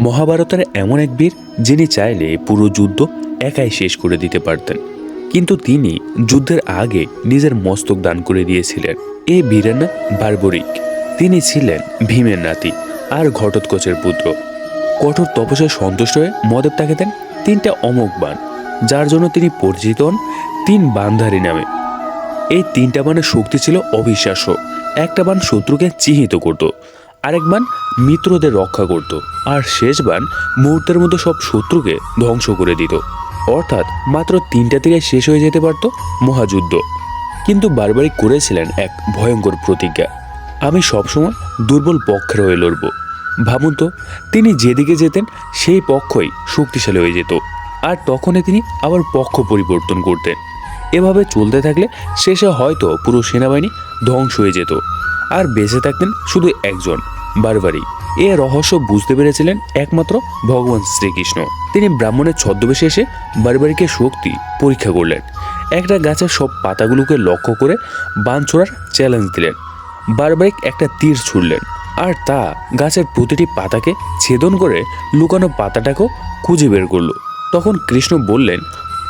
মহাভারতের এমন এক বীর যিনি চাইলে পুরো যুদ্ধ একাই শেষ করে দিতে পারতেন, কিন্তু তিনি যুদ্ধের আগে নিজের মস্তক দান করে দিয়েছিলেন। এই বীরের নাম বার্বরিক। তিনি ছিলেন ভীমের নাতি আর ঘটোৎকচের পুত্র। কঠোর তপস্যায় সন্তুষ্ট হয়ে মহাদেব তাকে দেন 3টা অমোঘ বাণ, যার জন্য তিনি পরিচিত হন 3 বাণধারী নামে। এই 3টা বাণের শক্তি ছিল অবিশ্বাস্য। একটা বাণ শত্রুকে চিহ্নিত করত, আরেক বাণ মিত্রদের রক্ষা করত, আর শেষ বাণ মুহূর্তের মধ্যে সব শত্রুকে ধ্বংস করে দিত। অর্থাৎ মাত্র 3টা থেকে শেষ হয়ে যেতে পারত মহাযুদ্ধ। কিন্তু বারবারিক করেছিলেন এক ভয়ঙ্কর প্রতিজ্ঞা, আমি সবসময় দুর্বল পক্ষের হয়ে লড়ব। ভাবুন তো, তিনি যেদিকে যেতেন সেই পক্ষই শক্তিশালী হয়ে যেত, আর তখনই তিনি আবার পক্ষ পরিবর্তন করতেন। এভাবে চলতে থাকলে শেষে হয়তো পুরো সেনাবাহিনী ধ্বংস হয়ে যেত, আর বেঁচে থাকতেন শুধু একজন, বারবারিক। এ রহস্য বুঝতে পেরেছিলেন একমাত্র ভগবান শ্রীকৃষ্ণ। তিনি ব্রাহ্মণের ছদ্মবেশে এসে বারবারিকের শক্তি পরীক্ষা করলেন। একটা গাছের সব পাতাগুলোকে লক্ষ্য করে বাণ ছোড়ার চ্যালেঞ্জ দিলেন। বারবারিক একটা তীর ছুড়লেন, আর তা গাছের প্রতিটি পাতাকে ছেদন করে লুকানো পাতাটাকেও খুঁজে বের করলো। তখন কৃষ্ণ বললেন,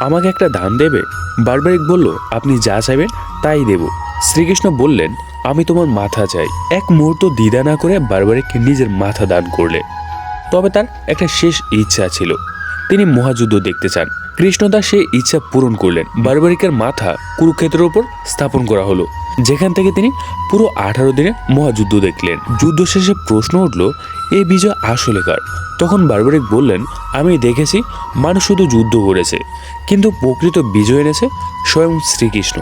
আমাকে একটা দান দেবে? বারবারিক বলল, আপনি যা চাইবেন তাই দেব। শ্রীকৃষ্ণ বললেন, আমি তোমার মাথা চাই। এক মুহূর্ত দ্বিধা না করে বারবারিক নিজের মাথা দান করলেন। তবে তার একটা শেষ ইচ্ছা ছিল, তিনি মহাযুদ্ধ দেখতে চান। কৃষ্ণ তার সেই ইচ্ছা পূরণ করলেন। বারবারিকের মাথা কুরুক্ষেত্রের উপর স্থাপন করা হলো, যেখান থেকে তিনি পুরো 18 দিনের মহাযুদ্ধ দেখলেন। যুদ্ধ শেষে প্রশ্ন উঠল, এই বিজয় আসলে কার? তখন বারবারিক বললেন, আমি দেখেছি মানুষ শুধু যুদ্ধ করেছে, কিন্তু প্রকৃত বিজয় এনেছে স্বয়ং শ্রীকৃষ্ণ।